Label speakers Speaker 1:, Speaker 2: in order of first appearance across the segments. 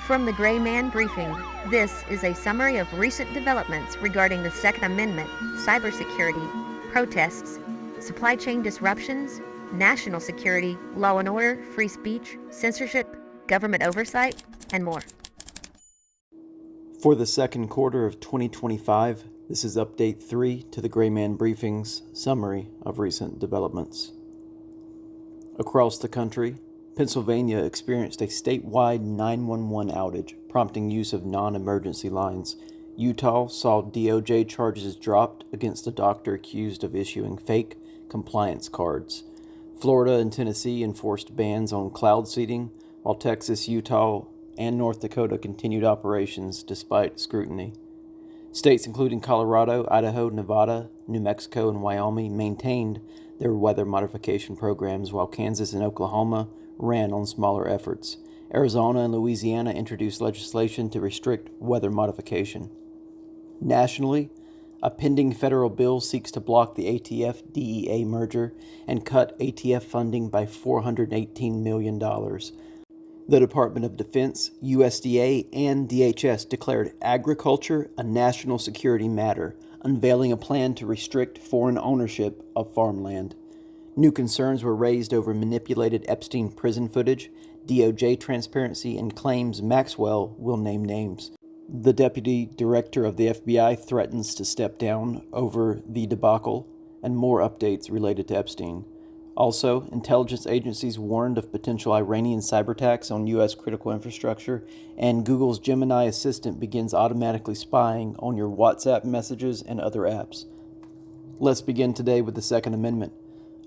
Speaker 1: From the Gray Man Briefing, this is a summary of recent developments regarding the Second Amendment, cybersecurity, protests, supply chain disruptions, national security, law and order, free speech, censorship, government oversight, and more.
Speaker 2: For the second quarter of 2025, this is Update 3 to the Gray Man Briefing's summary of recent developments. Across the country, Pennsylvania experienced a statewide 911 outage, prompting use of non-emergency lines. Utah saw DOJ charges dropped against a doctor accused of issuing fake compliance cards. Florida and Tennessee enforced bans on cloudseeding, while Texas, Utah, and North Dakota continued operations despite scrutiny. States including Colorado, Idaho, Nevada, New Mexico, and Wyoming maintained their weather modification programs, while Kansas and Oklahoma ran on smaller efforts. Arizona and Louisiana introduced legislation to restrict weather modification. Nationally, a pending federal bill seeks to block the ATF-DEA merger and cut ATF funding by $418 million. The Department of Defense, USDA, and DHS declared agriculture a national security matter, unveiling a plan to restrict foreign ownership of farmland. New concerns were raised over manipulated Epstein prison footage, DOJ transparency, and claims Maxwell will name names. The deputy director of the FBI threatens to step down over the debacle, and more updates related to Epstein. Also, intelligence agencies warned of potential Iranian cyberattacks on U.S. critical infrastructure, and Google's Gemini assistant begins automatically spying on your WhatsApp messages and other apps. Let's begin today with the Second Amendment.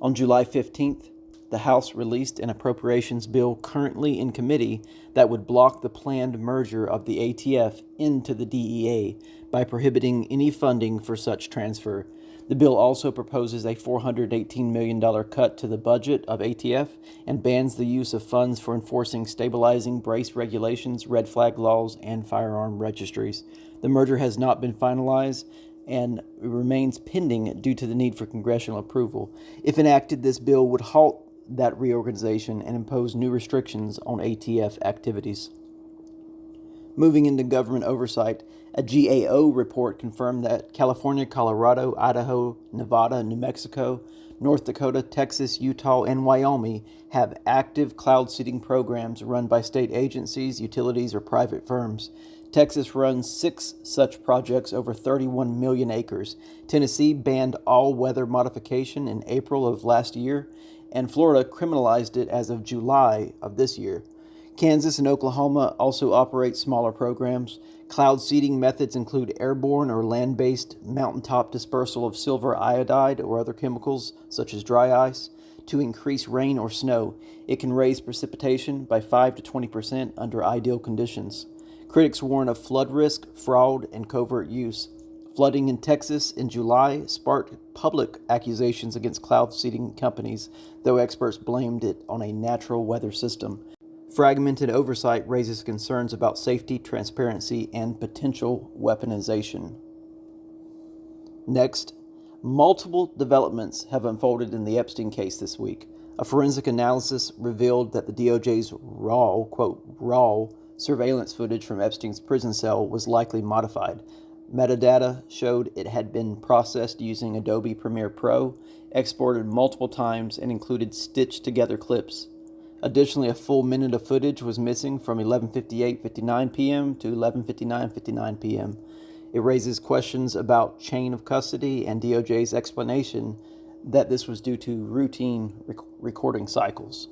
Speaker 2: On July 15th, the House released an appropriations bill currently in committee that would block the planned merger of the ATF into the DEA by prohibiting any funding for such transfer. The bill also proposes a $418 million cut to the budget of ATF and bans the use of funds for enforcing stabilizing brace regulations, red flag laws, and firearm registries. The merger has not been finalized and remains pending due to the need for congressional approval. If enacted, this bill would halt that reorganization and impose new restrictions on ATF activities. Moving into government oversight, a GAO report confirmed that California, Colorado, Idaho, Nevada, New Mexico, North Dakota, Texas, Utah, and Wyoming have active cloud seeding programs run by state agencies, utilities, or private firms. Texas runs 6 such projects over 31 million acres. Tennessee banned all weather modification in April of last year, and Florida criminalized it as of July of this year. Kansas and Oklahoma also operate smaller programs. Cloud seeding methods include airborne or land-based mountaintop dispersal of silver iodide or other chemicals, such as dry ice, to increase rain or snow. It can raise precipitation by 5 to 20% under ideal conditions. Critics warn of flood risk, fraud, and covert use. Flooding in Texas in July sparked public accusations against cloud seeding companies, though experts blamed it on a natural weather system. Fragmented oversight raises concerns about safety, transparency, and potential weaponization. Next, multiple developments have unfolded in the Epstein case this week. A forensic analysis revealed that the DOJ's raw surveillance footage from Epstein's prison cell was likely modified. Metadata showed it had been processed using Adobe Premiere Pro, exported multiple times, and included stitched-together clips. Additionally, a full minute of footage was missing from 11:58:59 p.m. to 11:59:59 p.m. It raises questions about chain of custody and DOJ's explanation that this was due to routine recording cycles.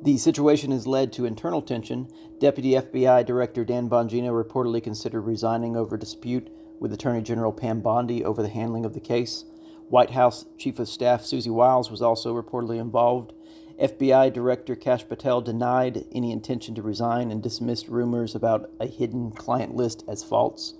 Speaker 2: The situation has led to internal tension. Deputy FBI Director Dan Bongino reportedly considered resigning over dispute with Attorney General Pam Bondi over the handling of the case. White House Chief of Staff Susie Wiles was also reportedly involved. FBI Director Kash Patel denied any intention to resign and dismissed rumors about a hidden client list as false.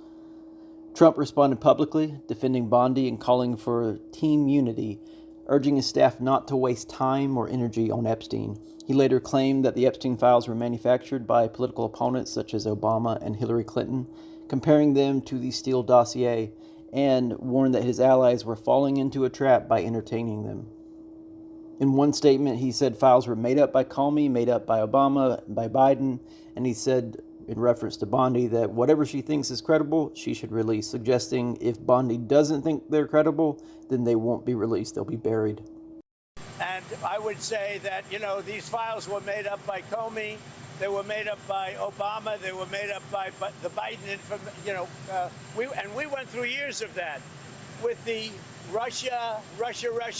Speaker 2: Trump responded publicly, defending Bondi and calling for team unity, urging his staff not to waste time or energy on Epstein. He later claimed that the Epstein files were manufactured by political opponents such as Obama and Hillary Clinton, comparing them to the Steele dossier, and warned that his allies were falling into a trap by entertaining them. In one statement, he said files were made up by Comey, made up by Obama, by Biden, and he said in reference to Bondi that whatever she thinks is credible, she should release, suggesting if Bondi doesn't think they're credible, then they won't be released, they'll be buried.
Speaker 3: And I would say that, these files were made up by Comey, they were made up by Obama, they were made up by the Biden, we went through years of that with the Russia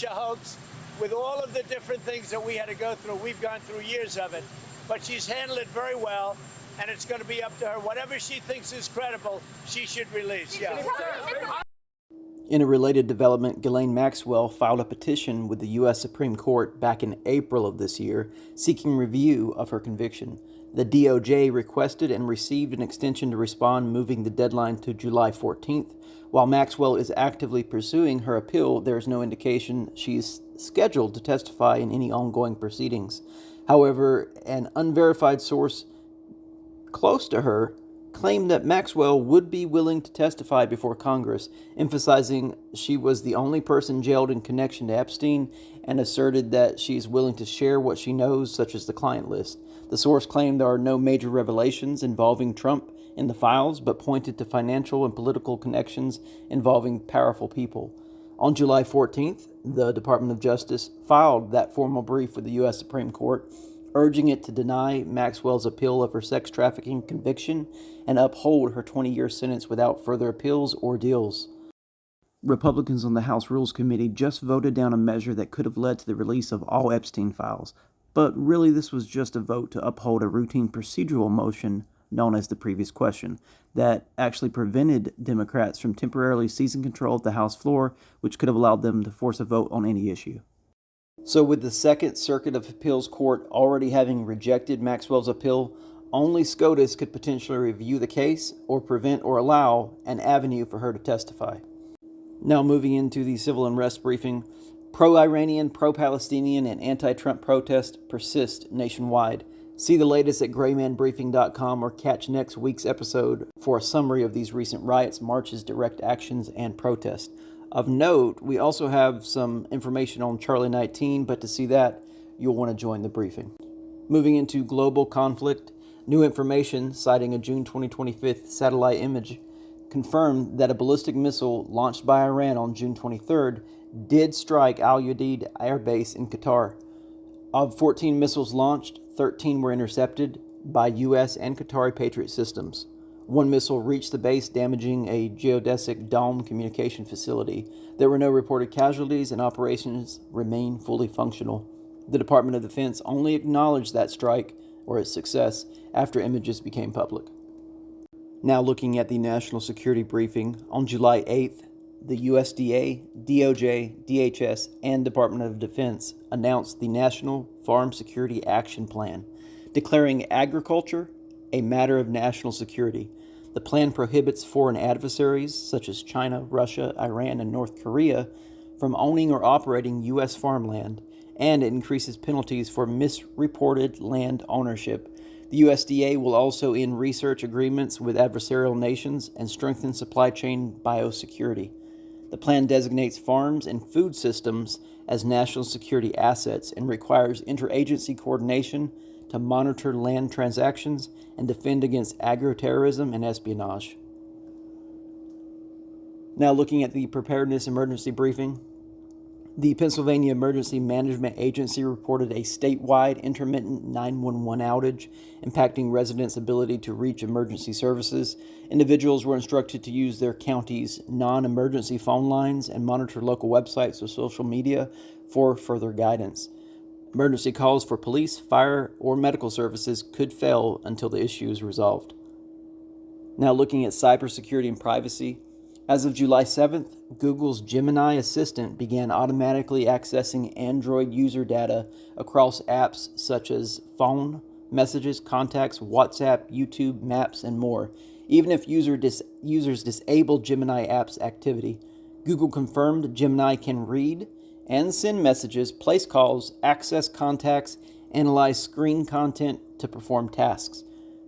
Speaker 3: hoax, with all of the different things that we had to go through. We've gone through years of it, but she's handled it very well, and it's going to be up to her. Whatever she thinks is credible, she should release. Yeah.
Speaker 2: In a related development, Ghislaine Maxwell filed a petition with the U.S. Supreme Court back in April of this year, seeking review of her conviction. The DOJ requested and received an extension to respond, moving the deadline to July 14th. While Maxwell is actively pursuing her appeal, there is no indication she is scheduled to testify in any ongoing proceedings. However, an unverified source close to her claimed that Maxwell would be willing to testify before Congress, emphasizing she was the only person jailed in connection to Epstein, and asserted that she is willing to share what she knows, such as the client list. The source claimed there are no major revelations involving Trump in the files, but pointed to financial and political connections involving powerful people. On July 14th, the Department of Justice filed that formal brief with the U.S. Supreme Court, urging it to deny Maxwell's appeal of her sex trafficking conviction and uphold her 20-year sentence without further appeals or deals. Republicans on the House Rules Committee just voted down a measure that could have led to the release of all Epstein files, but really this was just a vote to uphold a routine procedural motion known as the previous question that actually prevented Democrats from temporarily seizing control of the House floor, which could have allowed them to force a vote on any issue. So with the Second Circuit of Appeals Court already having rejected Maxwell's appeal, only SCOTUS could potentially review the case or prevent or allow an avenue for her to testify. Now moving into the civil unrest briefing, pro-Iranian, pro-Palestinian, and anti-Trump protests persist nationwide. See the latest at graymanbriefing.com or catch next week's episode for a summary of these recent riots, marches, direct actions, and protests. Of note, we also have some information on Charlie 19, but to see that, you'll want to join the briefing. Moving into global conflict, new information citing a June 2025 satellite image confirmed that a ballistic missile launched by Iran on June 23rd did strike Al Udeid Air Base in Qatar. Of 14 missiles launched, 13 were intercepted by U.S. and Qatari Patriot systems. One missile reached the base, damaging a geodesic dome communication facility. There were no reported casualties, and operations remain fully functional. The Department of Defense only acknowledged that strike, or its success, after images became public. Now looking at the national security briefing, on July 8th, the USDA, DOJ, DHS, and Department of Defense announced the National Farm Security Action Plan, declaring agriculture a matter of national security. The plan prohibits foreign adversaries, such as China, Russia, Iran, and North Korea, from owning or operating U.S. farmland, and it increases penalties for misreported land ownership. The USDA will also end research agreements with adversarial nations and strengthen supply chain biosecurity. The plan designates farms and food systems as national security assets and requires interagency coordination to monitor land transactions and defend against agroterrorism and espionage. Now looking at the preparedness emergency briefing, the Pennsylvania Emergency Management Agency reported a statewide intermittent 911 outage, impacting residents' ability to reach emergency services. Individuals were instructed to use their county's non-emergency phone lines and monitor local websites or social media for further guidance. Emergency calls for police, fire, or medical services could fail until the issue is resolved. Now looking at cybersecurity and privacy, as of July 7th, Google's Gemini assistant began automatically accessing Android user data across apps such as phone, messages, contacts, WhatsApp, YouTube, Maps, and more, even if users disable Gemini app's activity. Google confirmed Gemini can read and send messages, place calls, access contacts, analyze screen content to perform tasks.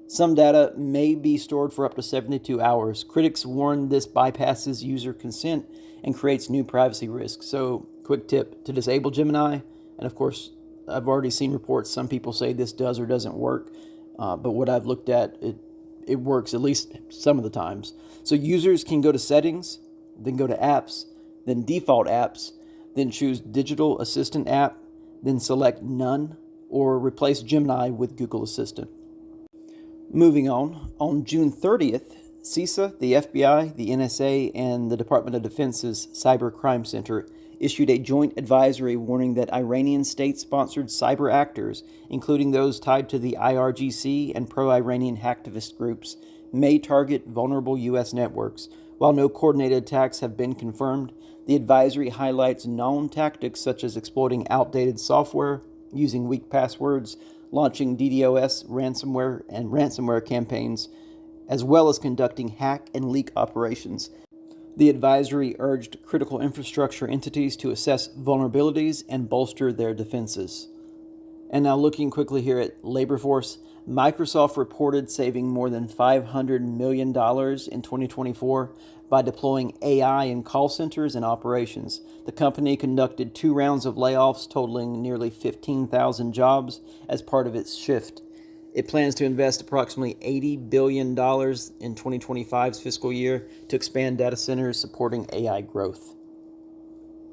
Speaker 2: Some data may be stored for up to 72 hours. Critics warn this bypasses user consent and creates new privacy risks. So, quick tip to disable Gemini, and of course, I've already seen reports, some people say this does or doesn't work, but what I've looked at, it it works at least some of the times. So users can go to settings, then go to apps, then default apps, then choose digital assistant app, then select none, or replace Gemini with Google Assistant. Moving on June 30th, CISA, the FBI, the NSA, and the Department of Defense's Cyber Crime Center issued a joint advisory warning that Iranian state-sponsored cyber actors, including those tied to the IRGC and pro-Iranian hacktivist groups, may target vulnerable U.S. networks. While no coordinated attacks have been confirmed, the advisory highlights known tactics such as exploiting outdated software, using weak passwords, launching DDoS ransomware campaigns, as well as conducting hack and leak operations. The advisory urged critical infrastructure entities to assess vulnerabilities and bolster their defenses. And now looking quickly here at labor force, Microsoft reported saving more than $500 million in 2024 by deploying AI in call centers and operations. The company conducted 2 rounds of layoffs totaling nearly 15,000 jobs as part of its shift. It plans to invest approximately $80 billion in 2025's fiscal year to expand data centers supporting AI growth.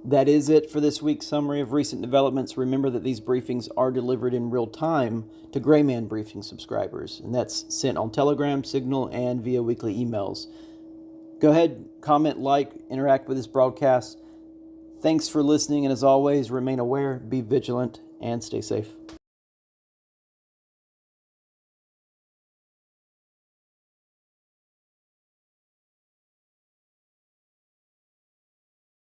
Speaker 2: That is it for this week's summary of recent developments. Remember that these briefings are delivered in real time to Grayman Briefing subscribers, and that's sent on Telegram, Signal, and via weekly emails. Go ahead, comment, like, interact with this broadcast. Thanks for listening, and as always, remain aware, be vigilant, and stay safe.